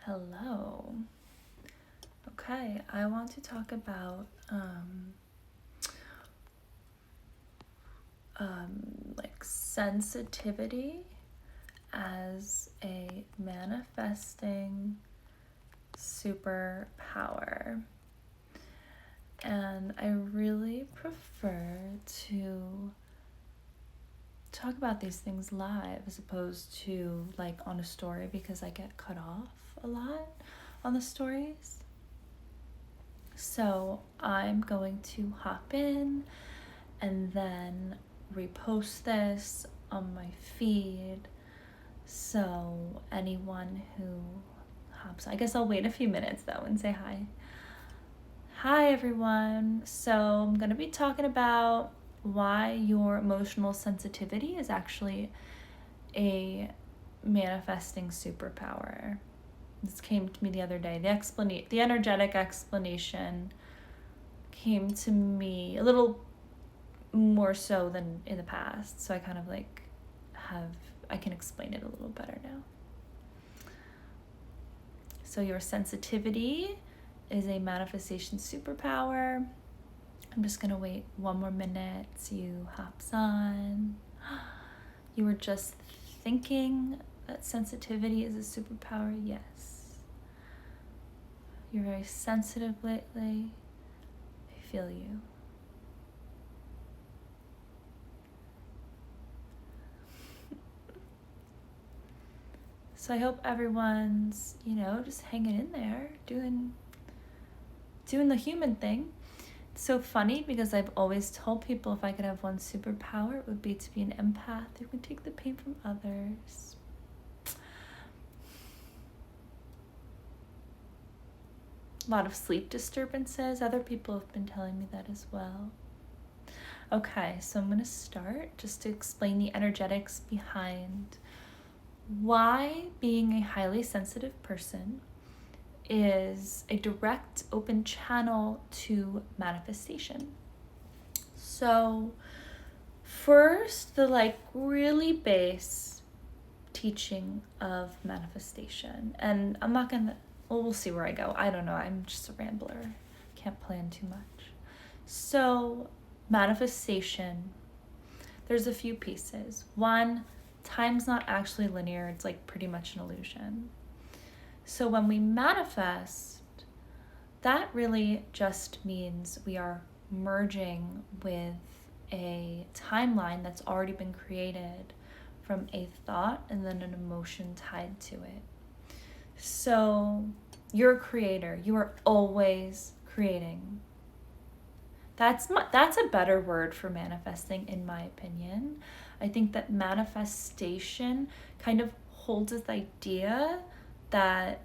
Hello. Okay, I want to talk about like sensitivity as a manifesting superpower. And I really prefer to talk about these things live as opposed to like on a story because I get cut off a lot on the stories. So I'm going to hop in and then repost this on my feed. So anyone who hops, I guess I'll wait a few minutes though and say hi. Hi everyone. So I'm going to be talking about why your emotional sensitivity is actually a manifesting superpower. This came to me the other day. The energetic explanation came to me a little more so than in the past. So I kind of I can explain it a little better now. So your sensitivity is a manifestation superpower. I'm just gonna wait one more minute so you hops on. You were just thinking that sensitivity is a superpower? Yes. You're very sensitive lately. I feel you. So I hope everyone's, just hanging in there, doing the human thing. It's so funny because I've always told people if I could have one superpower, it would be to be an empath who can take the pain from others. A lot of sleep disturbances. Other people have been telling me that as well. Okay, so I'm going to start just to explain the energetics behind why being a highly sensitive person is a direct open channel to manifestation. So first, the really base teaching of manifestation. And I'm not gonna, we'll see where I go. I don't know, I'm just a rambler. Can't plan too much. So manifestation, there's a few pieces. One, time's not actually linear. It's like pretty much an illusion. So when we manifest, that really just means we are merging with a timeline that's already been created from a thought and then an emotion tied to it. So you're a creator. You are always creating. That's a better word for manifesting, in my opinion. I think that manifestation kind of holds this idea that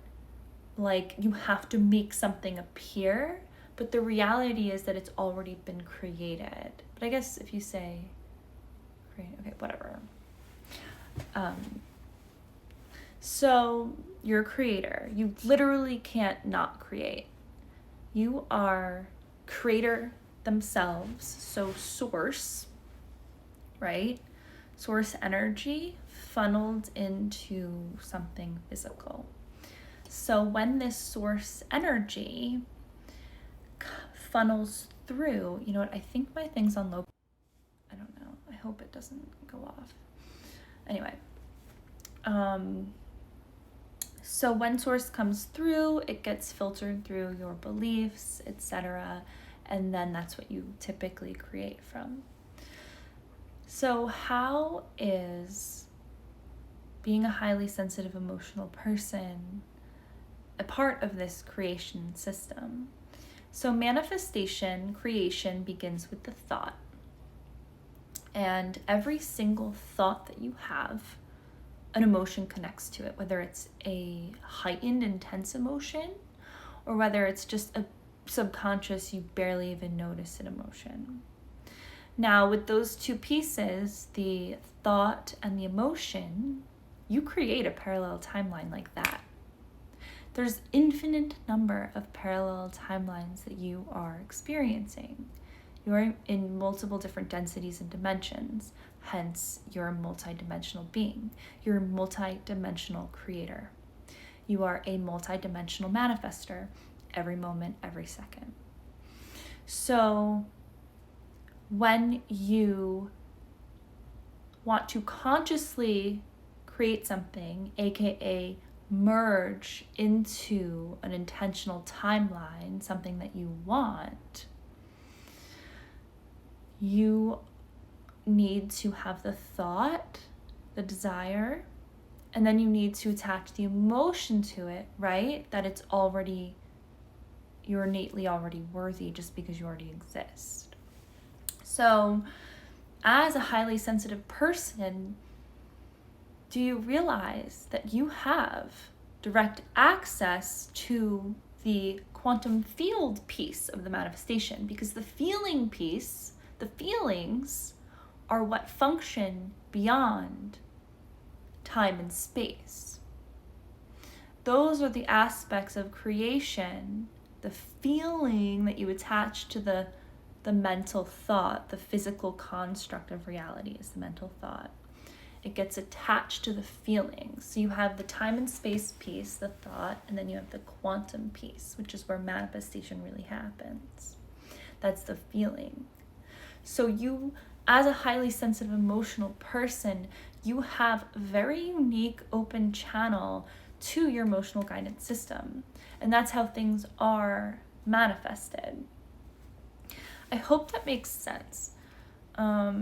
you have to make something appear, but the reality is that it's already been created. But I guess if you say create, okay, whatever. So you're a creator. You literally can't not create. You are creator themselves. So source, right? Source energy funneled into something physical. So when this source energy funnels through, you know what, I think my thing's on low. I don't know. I hope it doesn't go off. Anyway. So when source comes through, it gets filtered through your beliefs, etc. And then that's what you typically create from. So how is being a highly sensitive, emotional person a part of this creation system? So manifestation, creation begins with the thought. And every single thought that you have, an emotion connects to it, whether it's a heightened, intense emotion or whether it's just a subconscious, you barely even notice an emotion. Now, with those two pieces, the thought and the emotion, you create a parallel timeline like that. There's infinite number of parallel timelines that you are experiencing. You're in multiple different densities and dimensions, hence you're a multidimensional being. You're a multidimensional creator. You are a multidimensional manifester every moment, every second. So when you want to consciously create something, aka merge into an intentional timeline, something that you want, you need to have the thought, the desire, and then you need to attach the emotion to it, right? That it's already, you're innately already worthy just because you already exist. So, as a highly sensitive person, do you realize that you have direct access to the quantum field piece of the manifestation? Because the feeling piece, the feelings, are what function beyond time and space. Those are the aspects of creation, the feeling that you attach to the mental thought, the physical construct of reality is the mental thought. It gets attached to the feelings. So you have the time and space piece, the thought, and then you have the quantum piece, which is where manifestation really happens. That's the feeling. So you, as a highly sensitive emotional person, you have a very unique open channel to your emotional guidance system. And that's how things are manifested. I hope that makes sense. Does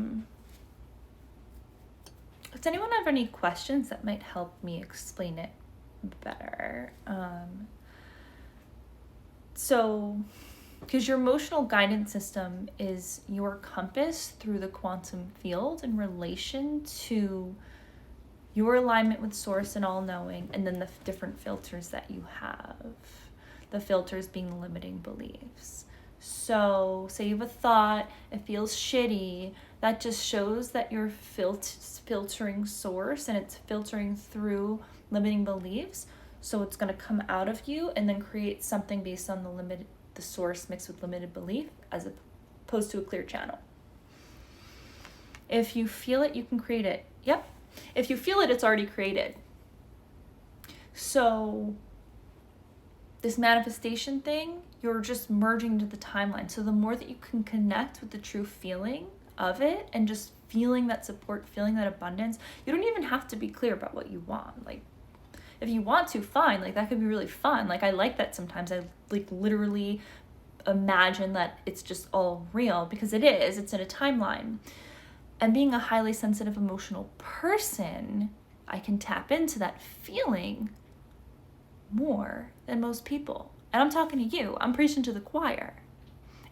anyone have any questions that might help me explain it better? Because your emotional guidance system is your compass through the quantum field in relation to your alignment with source and all-knowing, and then the different filters that you have. The filters being limiting beliefs. So say you have a thought, it feels shitty, that just shows that you're filtering source and it's filtering through limiting beliefs. So it's going to come out of you and then create something based on the source mixed with limited belief as opposed to a clear channel. If you feel it, you can create it. Yep. If you feel it, it's already created. So this manifestation thing, you're just merging into the timeline. So the more that you can connect with the true feeling of it and just feeling that support, feeling that abundance, you don't even have to be clear about what you want. Like, if you want to, fine. Like, that could be really fun. Like, I like that sometimes. I like literally imagine that it's just all real because it is. It's in a timeline. And being a highly sensitive, emotional person, I can tap into that feeling more than most people. And I'm talking to you. I'm preaching to the choir.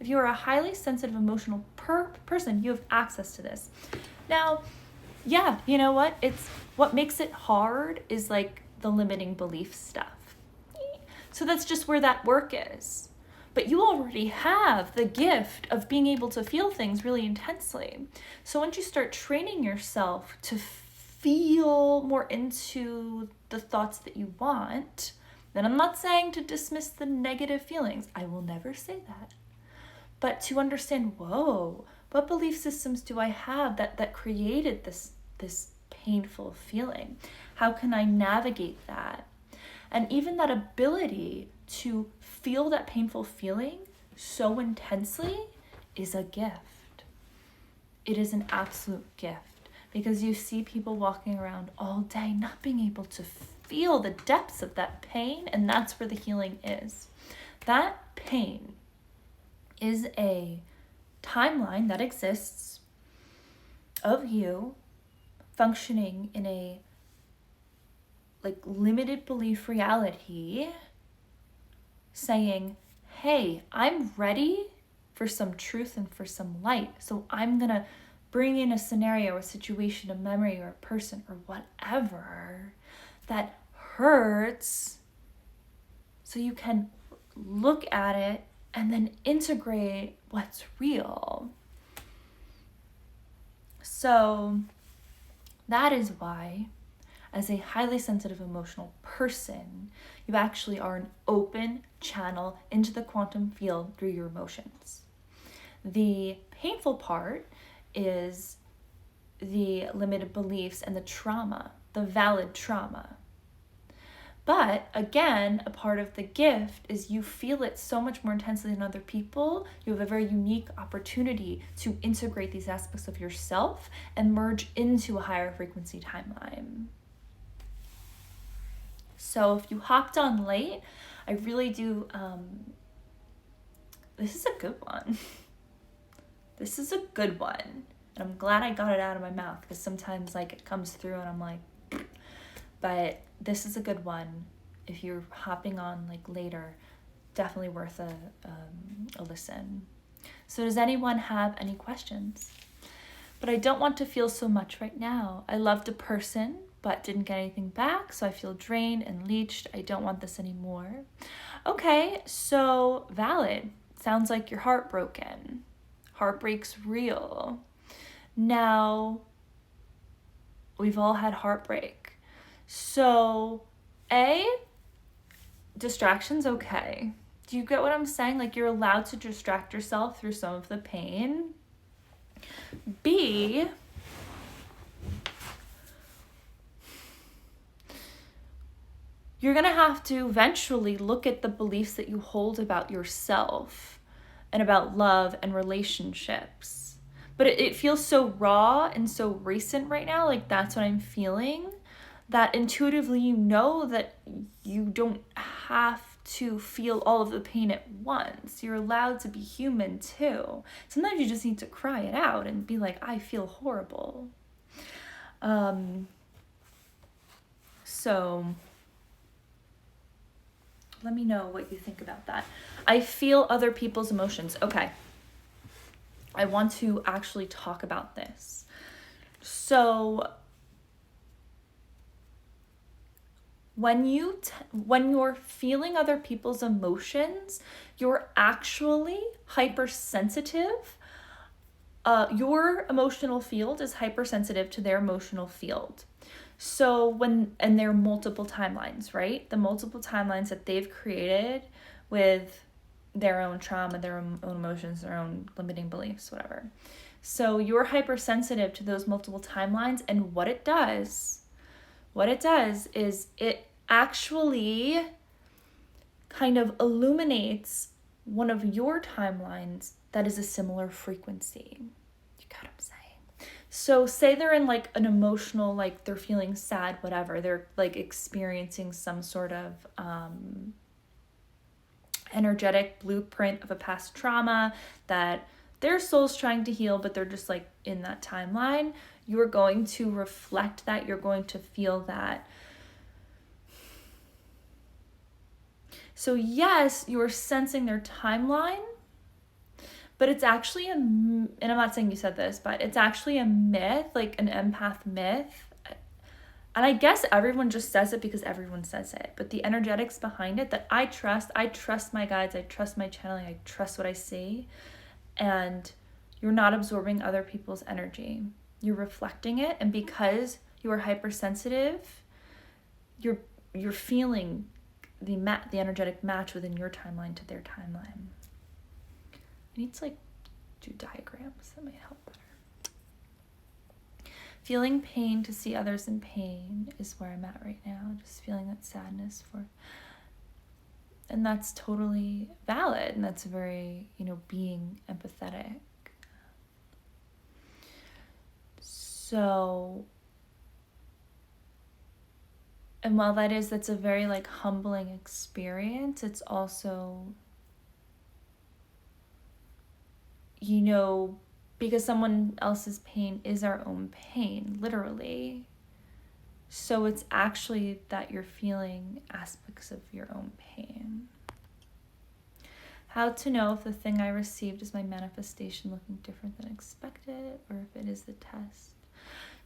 If you are a highly sensitive, emotional person, you have access to this. Now, yeah, you know what? It's what makes it hard is like the limiting belief stuff. So that's just where that work is. But you already have the gift of being able to feel things really intensely. So once you start training yourself to feel more into the thoughts that you want, then I'm not saying to dismiss the negative feelings. I will never say that. But to understand, whoa, what belief systems do I have that created this painful feeling? How can I navigate that? And even that ability to feel that painful feeling so intensely is a gift. It is an absolute gift because you see people walking around all day not being able to feel the depths of that pain, and that's where the healing is. That pain is a timeline that exists of you functioning in a like limited belief reality, saying, hey, I'm ready for some truth and for some light. So I'm going to bring in a scenario, a situation, a memory, or a person, or whatever that hurts so you can look at it and then integrate what's real. So that is why, as a highly sensitive emotional person, you actually are an open channel into the quantum field through your emotions. The painful part is the limited beliefs and the trauma, the valid trauma. But again, a part of the gift is you feel it so much more intensely than other people. You have a very unique opportunity to integrate these aspects of yourself and merge into a higher frequency timeline. So if you hopped on late, I really do, this is a good one. This is a good one. And I'm glad I got it out of my mouth, because sometimes like it comes through and I'm like, but this is a good one. If you're hopping on like later, definitely worth a listen. So does anyone have any questions? But I don't want to feel so much right now. I loved a person, but didn't get anything back, so I feel drained and leached. I don't want this anymore. Okay, so valid. Sounds like you're heartbroken. Heartbreak's real. Now, we've all had heartbreak. So, distraction's okay. Do you get what I'm saying? Like, you're allowed to distract yourself through some of the pain. B, you're gonna have to eventually look at the beliefs that you hold about yourself and about love and relationships. But it feels so raw and so recent right now, like that's what I'm feeling, that intuitively you know that you don't have to feel all of the pain at once. You're allowed to be human too. Sometimes you just need to cry it out and be like, I feel horrible. So let me know what you think about that. I feel other people's emotions. Okay. I want to actually talk about this. So when you're feeling other people's emotions, you're actually hypersensitive. Your emotional field is hypersensitive to their emotional field. So and there are multiple timelines, right? The multiple timelines that they've created with their own trauma, their own emotions, their own limiting beliefs, whatever. So you're hypersensitive to those multiple timelines, and what it does is it actually kind of illuminates one of your timelines that is a similar frequency. You got what I'm saying? So say they're in like an emotional, like they're feeling sad, whatever, they're like experiencing some sort of energetic blueprint of a past trauma that their soul's trying to heal, but they're just like in that timeline. You're going to reflect that. You're going to feel that. So yes, you're sensing their timeline, but it's actually and I'm not saying you said this, but it's actually a myth, like an empath myth. And I guess everyone just says it because everyone says it, but the energetics behind it that I trust my guides, I trust my channeling, I trust what I see, and you're not absorbing other people's energy. You're reflecting it, and because you are hypersensitive, you're feeling the energetic match within your timeline to their timeline. I need to like do diagrams that might help better. Feeling pain to see others in pain is where I'm at right now. Just feeling that sadness and that's totally valid, and that's very, being empathetic. So, and while that's a very like humbling experience, it's also, because someone else's pain is our own pain, literally. So it's actually that you're feeling aspects of your own pain. How to know if the thing I received is my manifestation looking different than expected, or if it is the test.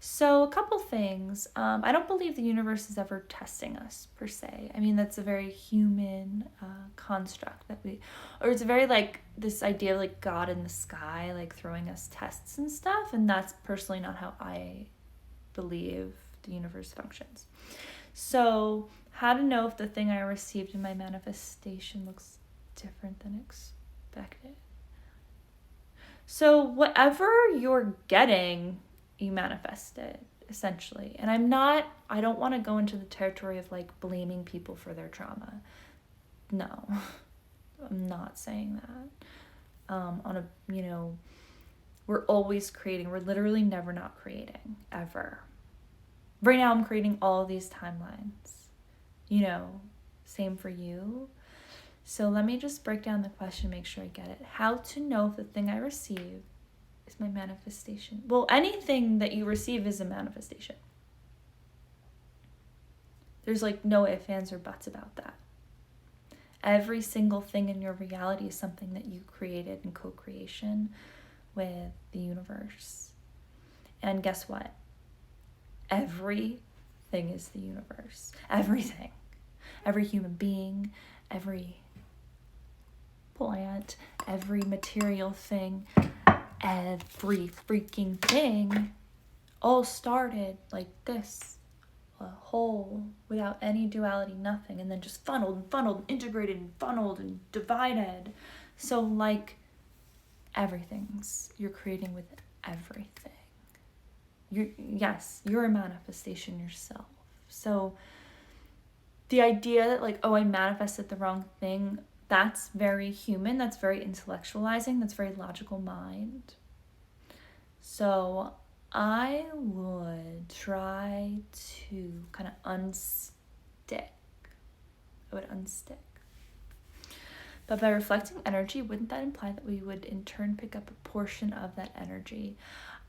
So a couple things. I don't believe the universe is ever testing us per se. I mean, that's a very human construct or it's very like this idea of like God in the sky, like throwing us tests and stuff. And that's personally not how I believe the universe functions. So how to know if the thing I received in my manifestation looks different than expected. So whatever you're getting, you manifested. essentially. And I don't want to go into the territory of like blaming people for their trauma. No, I'm not saying that. We're always creating. We're literally never not creating, ever. Right now I'm creating all of these timelines. Same for you. So let me just break down the question, make sure I get it. How to know if the thing I receive is my manifestation? Well, anything that you receive is a manifestation. There's like no ifs, ands, or buts about that. Every single thing in your reality is something that you created in co-creation with the universe. And guess what? Everything is the universe. Everything. Every human being, every plant, every material thing, every freaking thing all started like this. A whole without any duality, nothing, and then just funneled, integrated, and funneled and divided. So like everything's you're creating with everything. You're a manifestation yourself. So the idea that like, oh, I manifested the wrong thing, that's very human, that's very intellectualizing, that's very logical mind. So I would try to kind of unstick. But by reflecting energy, wouldn't that imply that we would in turn pick up a portion of that energy?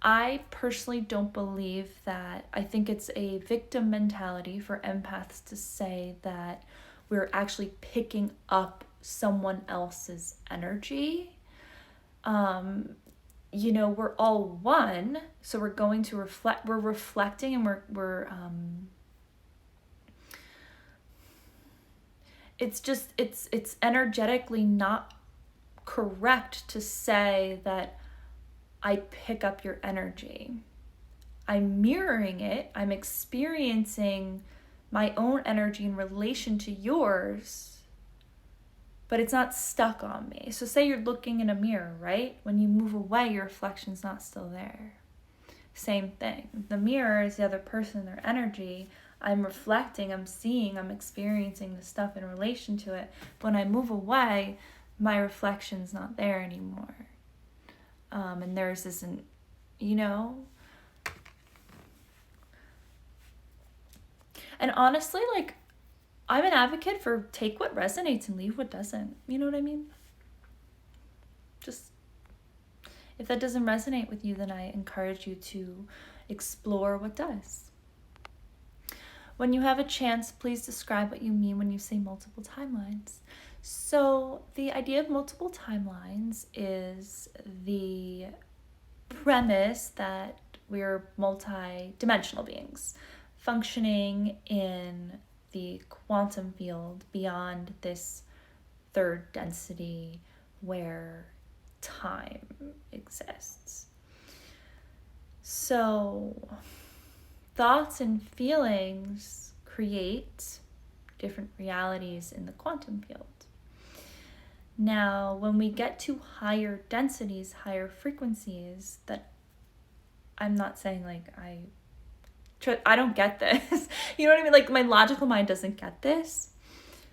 I personally don't believe that. I think it's a victim mentality for empaths to say that we're actually picking up someone else's energy. We're all one, so we're going to reflect, we're reflecting, and we're it's energetically not correct to say that I pick up your energy. I'm mirroring it. I'm experiencing my own energy in relation to yours, but it's not stuck on me. So say you're looking in a mirror, right? When you move away, your reflection's not still there. Same thing. The mirror is the other person, their energy. I'm reflecting, I'm seeing, I'm experiencing the stuff in relation to it. When I move away, my reflection's not there anymore. And theirs isn't, And honestly, like, I'm an advocate for take what resonates and leave what doesn't. You know what I mean? Just, if that doesn't resonate with you, then I encourage you to explore what does. When you have a chance, please describe what you mean when you say multiple timelines. So the idea of multiple timelines is the premise that we're multi-dimensional beings functioning in the quantum field beyond this third density where time exists. So thoughts and feelings create different realities in the quantum field. Now, when we get to higher densities, higher frequencies, that I'm not saying like I don't get this. You know what I mean? Like my logical mind doesn't get this.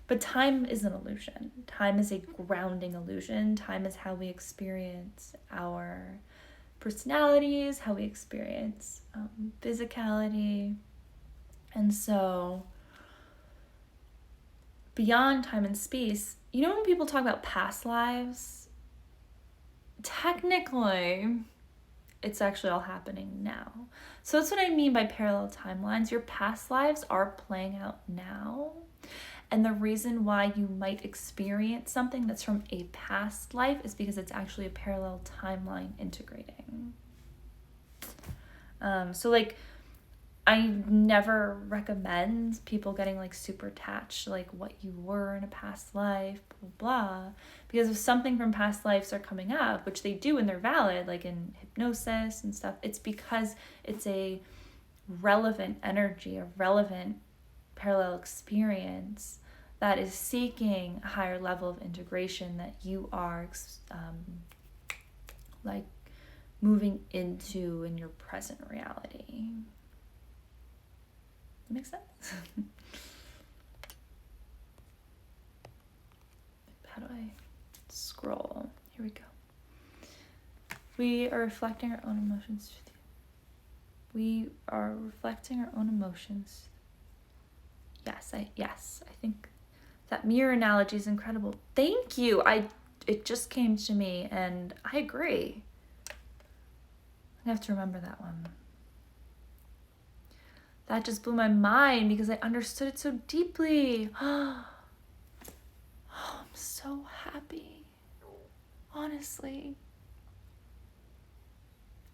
But time is an illusion. Time is a grounding illusion. Time is how we experience our personalities, how we experience physicality. And so beyond time and space, when people talk about past lives, technically it's actually all happening now. So that's what I mean by parallel timelines. Your past lives are playing out now. And the reason why you might experience something that's from a past life is because it's actually a parallel timeline integrating. So like, I never recommend people getting like super attached to like what you were in a past life, blah, blah, blah. Because if something from past lives are coming up, which they do and they're valid, like in hypnosis and stuff, it's because it's a relevant energy, a relevant parallel experience that is seeking a higher level of integration that you are like moving into in your present reality. that make sense? How do I scroll? Here we go. We are reflecting our own emotions. We are reflecting our own emotions. Yes, I think that mirror analogy is incredible. Thank you. It just came to me and I agree. I have to remember that one. That just blew my mind because I understood it so deeply. Oh, I'm so happy. Honestly.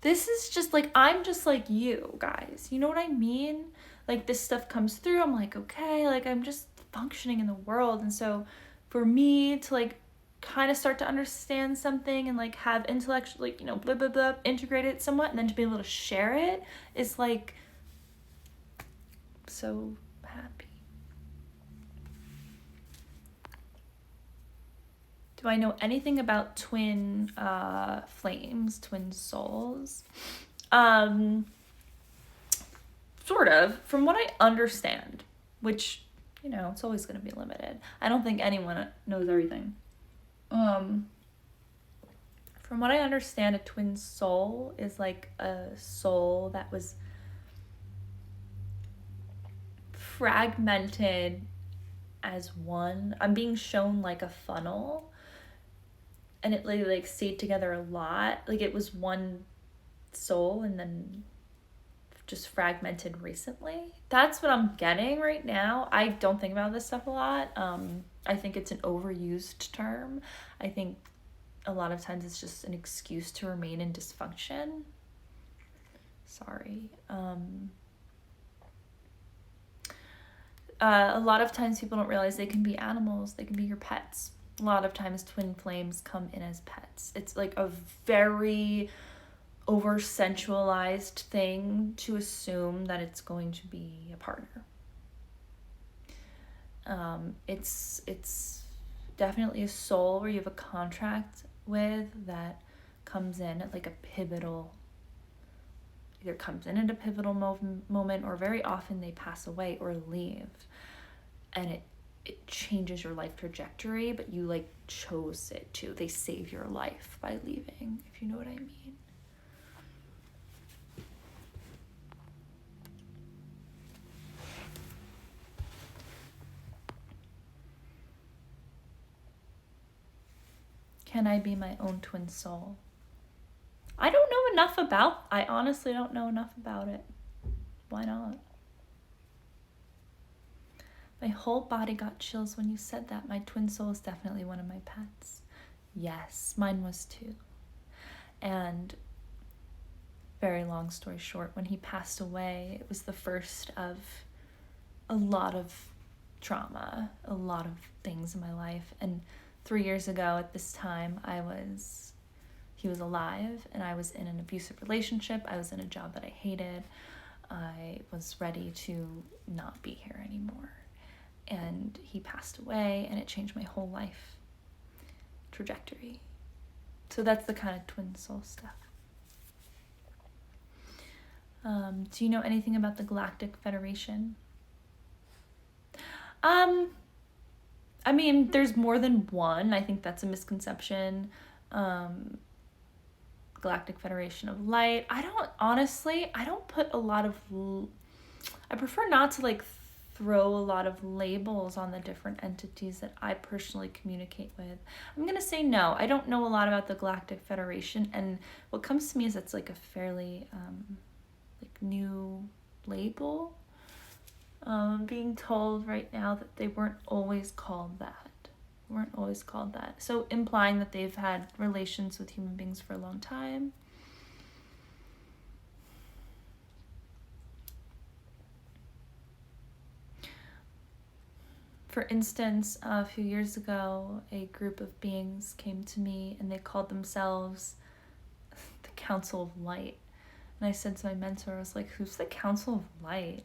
This is just like, I'm just like you guys. You know what I mean? Like this stuff comes through. I'm like, okay, like I'm just functioning in the world. And so for me to like kind of start to understand something and like have intellectual, like, you know, blah, blah, blah, integrate it somewhat, and then to be able to share it is like so happy. Do I know anything about twin flames, twin souls? Sort of, from what I understand, which, you know, it's always going to be limited. I don't think anyone knows everything. From what I understand, a twin soul is like a soul that was fragmented as one. I'm being shown like a funnel, and it like stayed together a lot. Like it was one soul and then just fragmented recently. That's what I'm getting right now. I don't think about this stuff a lot. I think it's an overused term. I think a lot of times it's just an excuse to remain in dysfunction. Sorry. A lot of times people don't realize they can be animals. They can be your pets. A lot of times twin flames come in as pets. It's like a very over sensualized thing to assume that it's going to be a partner. It's definitely a soul where you have a contract with that comes in at like a pivotal, either comes in at a pivotal moment, or very often they pass away or leave, and it changes your life trajectory, but you like chose it to. They save your life by leaving, if you know what I mean. Can I be my own twin soul? I don't know enough about, I honestly don't know enough about it. Why not? My whole body got chills when you said that. My twin soul is definitely one of my pets. Yes, mine was too. And very long story short, when he passed away, it was the first of a lot of trauma, a lot of things in my life. And 3 years ago at this time, he was alive and I was in an abusive relationship. I was in a job that I hated. I was ready to not be here anymore. And he passed away and it changed my whole life trajectory. So that's the kind of twin soul stuff. Do you know anything about the Galactic Federation? I mean, there's more than one. I think that's a misconception. Galactic Federation of Light. I don't put a lot of, I prefer not to like throw a lot of labels on the different entities that I personally communicate with. I'm gonna say no. I don't know a lot about the Galactic Federation, and what comes to me is it's like a fairly like new label. Being told right now that they weren't always called that. So implying that they've had relations with human beings for a long time. For instance, a few years ago, a group of beings came to me and they called themselves the Council of Light. And I said to my mentor, I was like, who's the Council of Light?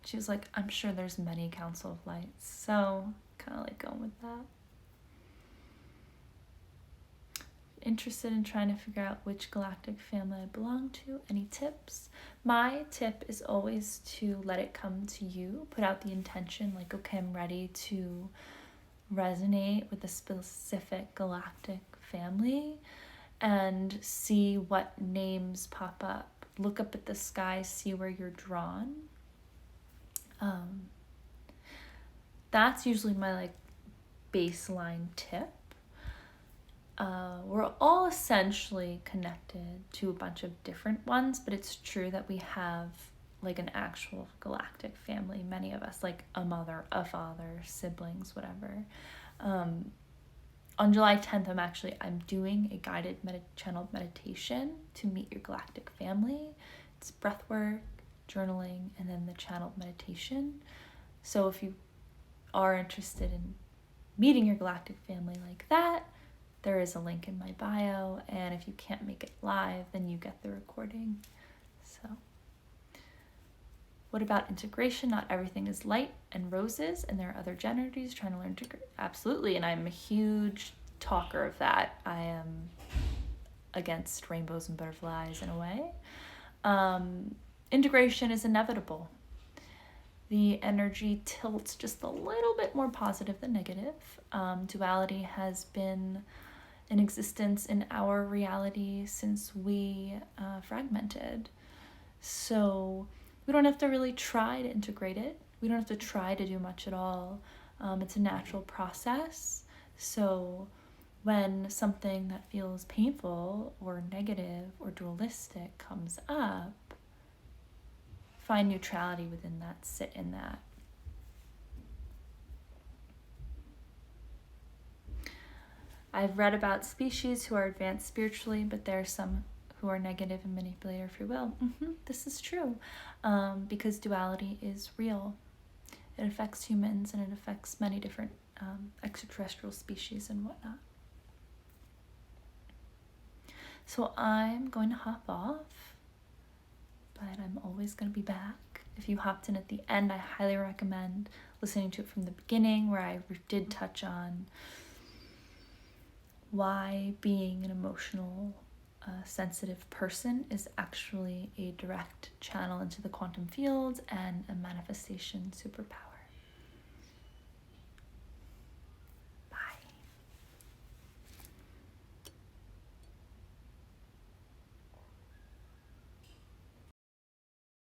She was like, I'm sure there's many Council of Lights. So kind of like going with that. interested in trying to figure out which galactic family I belong to, any tips? My tip is always to let it come to you. Put out the intention, like, okay, I'm ready to resonate with a specific galactic family, and see what names pop up. Look up at the sky, see where you're drawn. That's usually my like baseline tip. We're all essentially connected to a bunch of different ones, but it's true that we have like an actual galactic family, many of us, like a mother, a father, siblings, whatever. On July 10th, I'm doing a guided channeled meditation to meet your galactic family. It's breath work, journaling, and then the channeled meditation. So if you are interested in meeting your galactic family like that, there is a link in my bio, and if you can't make it live, then you get the recording. So, what about integration? Not everything is light and roses, and there are other generities trying to learn to integrate. Absolutely, and I'm a huge talker of that. I am against rainbows and butterflies in a way. Integration is inevitable. The energy tilts just a little bit more positive than negative. Duality has been in existence in our reality since we fragmented. So we don't have to really try to integrate it. We don't have to try to do much at all. It's a natural process. So when something that feels painful or negative or dualistic comes up, find neutrality within that, sit in that. I've read about species who are advanced spiritually, but there are some who are negative and manipulate our free will. This is true, because duality is real. It affects humans and it affects many different extraterrestrial species and whatnot. So I'm going to hop off, but I'm always going to be back. If you hopped in at the end, I highly recommend listening to it from the beginning, where I did touch on why being an emotional, sensitive person is actually a direct channel into the quantum field and a manifestation superpower.